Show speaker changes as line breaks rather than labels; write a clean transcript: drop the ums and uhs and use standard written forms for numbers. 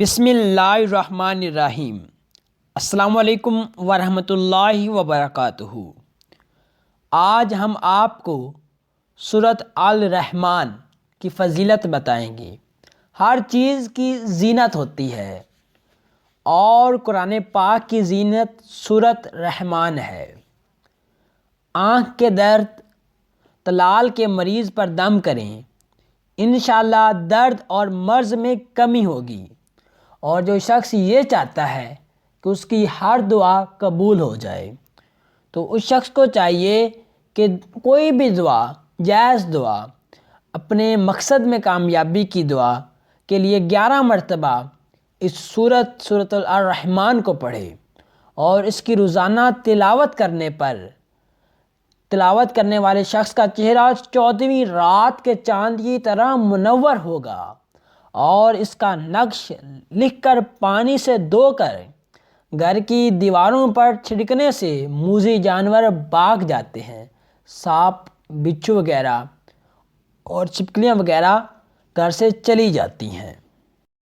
بسم اللہ الرحمن الرحیم۔ السلام علیکم ورحمۃ اللہ وبرکاتہ۔ آج ہم آپ کو سورۃ الرحمن کی فضیلت بتائیں گے۔ ہر چیز کی زینت ہوتی ہے اور قرآن پاک کی زینت سورۃ رحمان ہے۔ آنکھ کے درد، طلال کے مریض پر دم کریں، انشاءاللہ درد اور مرض میں کمی ہوگی، اور جو شخص یہ چاہتا ہے کہ اس کی ہر دعا قبول ہو جائے تو اس شخص کو چاہیے کہ کوئی بھی دعا، جائز دعا، اپنے مقصد میں کامیابی کی دعا کے لیے 11 مرتبہ اس سورۃ الرحمن کو پڑھے، اور اس کی روزانہ تلاوت کرنے والے شخص کا چہرہ 14ویں رات کے چاند کی طرح منور ہوگا، اور اس کا نقش لکھ کر پانی سے دھو کر گھر کی دیواروں پر چھڑکنے سے موذی جانور بھاگ جاتے ہیں۔ سانپ، بچھو وغیرہ اور چھپکلیاں وغیرہ گھر سے چلی جاتی ہیں۔